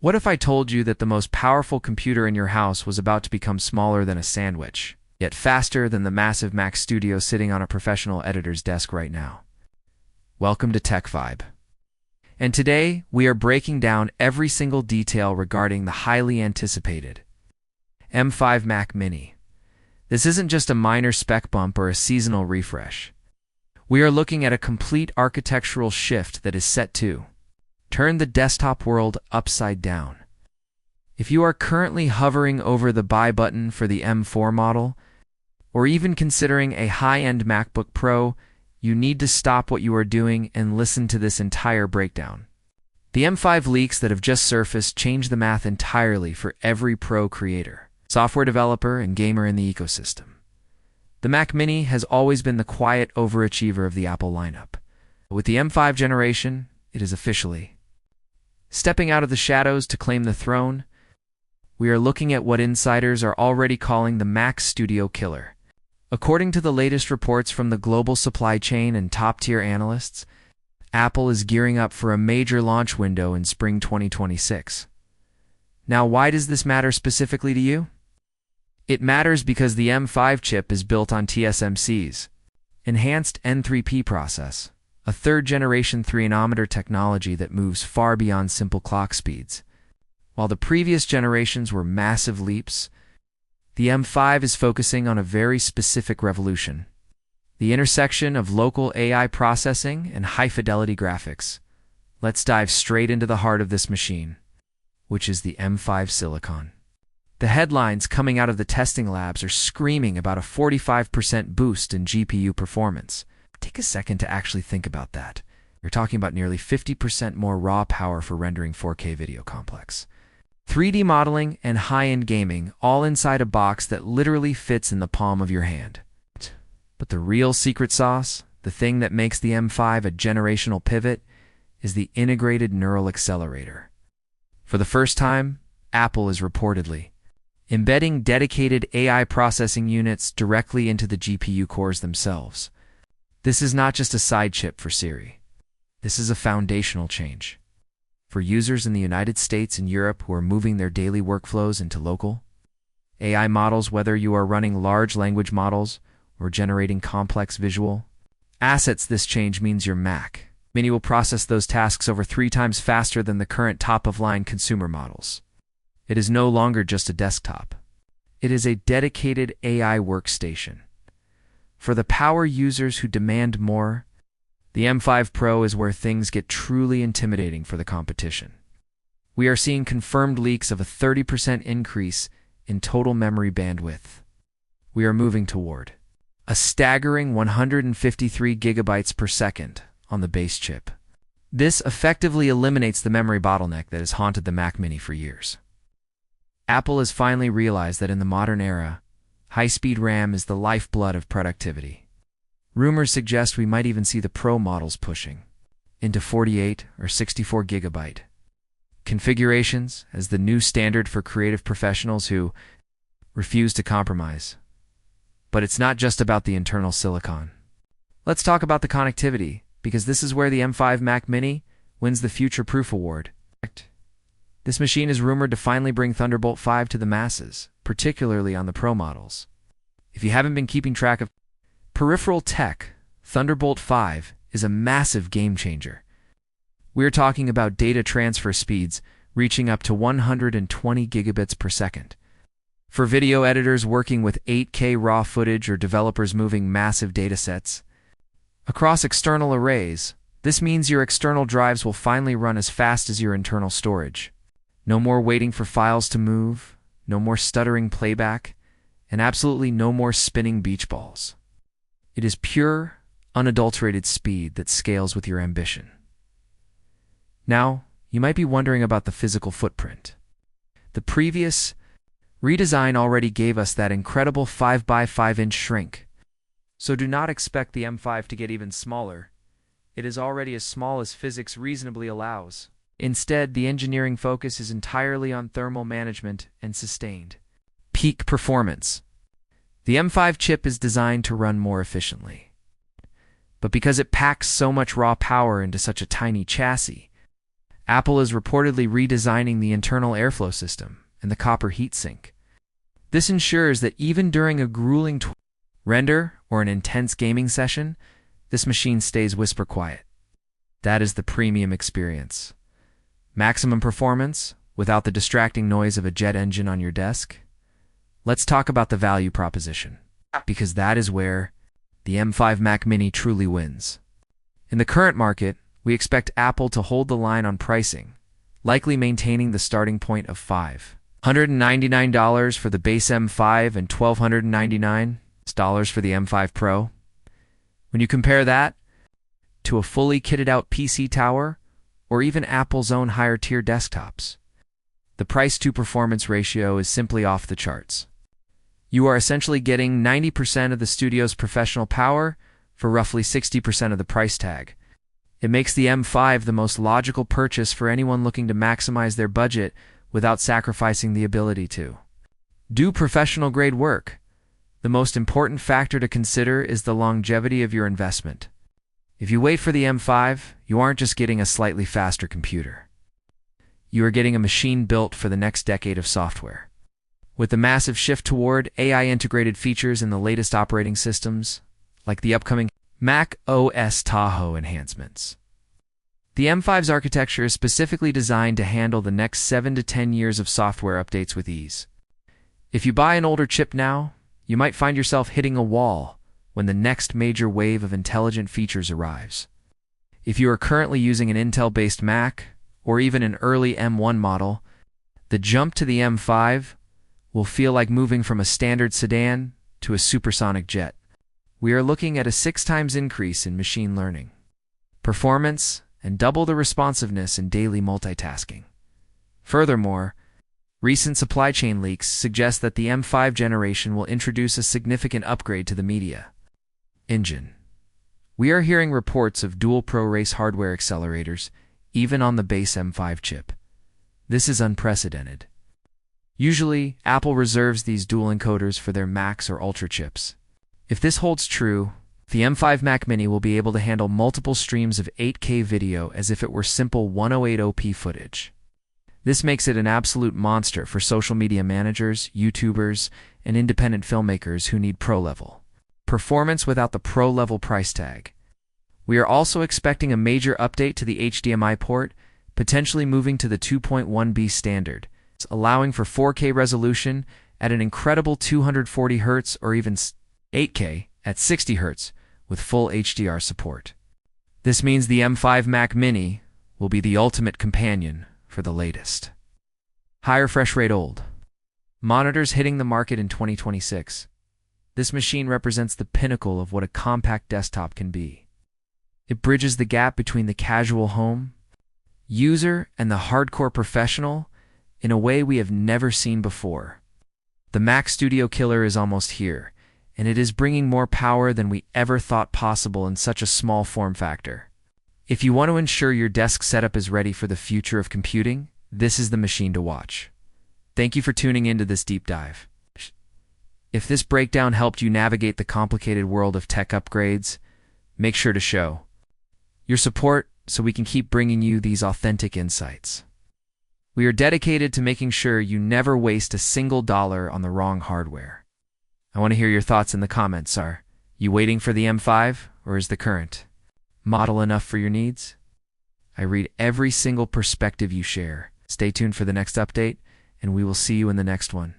What if I told you that the most powerful computer in your house was about to become smaller than a sandwich, yet faster than the massive Mac Studio sitting on a professional editor's desk right now? Welcome to Tech Vibe. And today, we are breaking down every single detail regarding the highly anticipated M5 Mac Mini. This isn't just a minor spec bump or a seasonal refresh. We are looking at a complete architectural shift that is set to turn the desktop world upside down. If you are currently hovering over the buy button for the M4 model, or even considering a high-end MacBook Pro, you need to stop what you are doing and listen to this entire breakdown. The M5 leaks that have just surfaced change the math entirely for every pro creator, software developer, and gamer in the ecosystem. The Mac Mini has always been the quiet overachiever of the Apple lineup. With the M5 generation, it is officially stepping out of the shadows to claim the throne. We are looking at what insiders are already calling the Mac Studio killer. According to the latest reports from the global supply chain and top-tier analysts, Apple is gearing up for a major launch window in spring 2026. Now, why does this matter specifically to you? It matters because the M5 chip is built on TSMC's enhanced N3P process, a third-generation 3-nanometer technology that moves far beyond simple clock speeds. While the previous generations were massive leaps, the M5 is focusing on a very specific revolution: the intersection of local AI processing and high-fidelity graphics. Let's dive straight into the heart of this machine, which is the M5 Silicon. The headlines coming out of the testing labs are screaming about a 45% boost in GPU performance. Take a second to actually think about that. You're talking about nearly 50% more raw power for rendering 4K video complex, 3D modeling, and high-end gaming, all inside a box that literally fits in the palm of your hand. But the real secret sauce, the thing that makes the M5 a generational pivot, is the integrated neural accelerator. For the first time, Apple is reportedly embedding dedicated AI processing units directly into the GPU cores themselves. This is not just a side chip for Siri. This is a foundational change. For users in the United States and Europe who are moving their daily workflows into local AI models, whether you are running large language models or generating complex visual assets, this change means your Mac Mini will process those tasks over 3 times faster than the current top-of-line consumer models. It is no longer just a desktop. It is a dedicated AI workstation. For the power users who demand more, the M5 Pro is where things get truly intimidating for the competition. We are seeing confirmed leaks of a 30% increase in total memory bandwidth. We are moving toward a staggering 153 gigabytes per second on the base chip. This effectively eliminates the memory bottleneck that has haunted the Mac Mini for years. Apple has finally realized that in the modern era, high-speed RAM is the lifeblood of productivity. Rumors suggest we might even see the Pro models pushing into 48 or 64 gigabyte configurations as the new standard for creative professionals who refuse to compromise. But it's not just about the internal silicon. Let's talk about the connectivity, because this is where the M5 Mac Mini wins the Future Proof Award. This machine is rumored to finally bring Thunderbolt 5 to the masses, particularly on the Pro models. If you haven't been keeping track of peripheral tech, Thunderbolt 5 is a massive game changer. We're talking about data transfer speeds reaching up to 120 gigabits per second. For video editors working with 8K raw footage or developers moving massive datasets across external arrays, this means your external drives will finally run as fast as your internal storage. No more waiting for files to move, no more stuttering playback, and absolutely no more spinning beach balls. It is pure, unadulterated speed that scales with your ambition. Now, you might be wondering about the physical footprint. The previous redesign already gave us that incredible 5 by 5 inch shrink. So do not expect the M5 to get even smaller. It is already as small as physics reasonably allows. Instead, the engineering focus is entirely on thermal management and sustained peak performance. The M5 chip is designed to run more efficiently. But because it packs so much raw power into such a tiny chassis, Apple is reportedly redesigning the internal airflow system and the copper heatsink. This ensures that even during a grueling render or an intense gaming session, this machine stays whisper quiet. That is the premium experience. Maximum performance without the distracting noise of a jet engine on your desk. Let's talk about the value proposition, because that is where the M5 Mac Mini truly wins. In the current market, we expect Apple to hold the line on pricing, likely maintaining the starting point of $599 for the base M5 and $1,299 for the M5 Pro. When you compare that to a fully kitted out PC tower or even Apple's own higher tier desktops, the price to performance ratio is simply off the charts. You are essentially getting 90% of the studio's professional power for roughly 60% of the price tag. It makes the M5 the most logical purchase for anyone looking to maximize their budget without sacrificing the ability to do professional-grade work. The most important factor to consider is the longevity of your investment. If you wait for the M5, you aren't just getting a slightly faster computer. You are getting a machine built for the next decade of software. With the massive shift toward AI-integrated features in the latest operating systems, like the upcoming Mac OS Tahoe enhancements. The M5's architecture is specifically designed to handle the next 7 to 10 years of software updates with ease. If you buy an older chip now, you might find yourself hitting a wall when the next major wave of intelligent features arrives. If you are currently using an Intel-based Mac, or even an early M1 model, the jump to the M5 will feel like moving from a standard sedan to a supersonic jet. We are looking at a 6 times increase in machine learning, performance, and double the responsiveness in daily multitasking. Furthermore, recent supply chain leaks suggest that the M5 generation will introduce a significant upgrade to the media engine. We are hearing reports of dual ProRes hardware accelerators, even on the base M5 chip. This is unprecedented. Usually, Apple reserves these dual encoders for their Macs or Ultra chips. If this holds true, the M5 Mac Mini will be able to handle multiple streams of 8K video as if it were simple 108p footage. This makes it an absolute monster for social media managers, YouTubers, and independent filmmakers who need pro-level performance without the pro-level price tag. We are also expecting a major update to the HDMI port, potentially moving to the 2.1b standard, allowing for 4K resolution at an incredible 240 Hz or even 8K at 60 Hz with full HDR support. This means the M5 Mac Mini will be the ultimate companion for the latest high refresh rate old monitors hitting the market in 2026. This machine represents the pinnacle of what a compact desktop can be. It bridges the gap between the casual home user and the hardcore professional in a way we have never seen before. The Mac Studio killer is almost here, and it is bringing more power than we ever thought possible in such a small form factor. If you want to ensure your desk setup is ready for the future of computing, this is the machine to watch. Thank you for tuning into this deep dive. If this breakdown helped you navigate the complicated world of tech upgrades, make sure to show your support so we can keep bringing you these authentic insights. We are dedicated to making sure you never waste a single dollar on the wrong hardware. I want to hear your thoughts in the comments. Are you waiting for the M5, or is the current model enough for your needs? I read every single perspective you share. Stay tuned for the next update, and we will see you in the next one.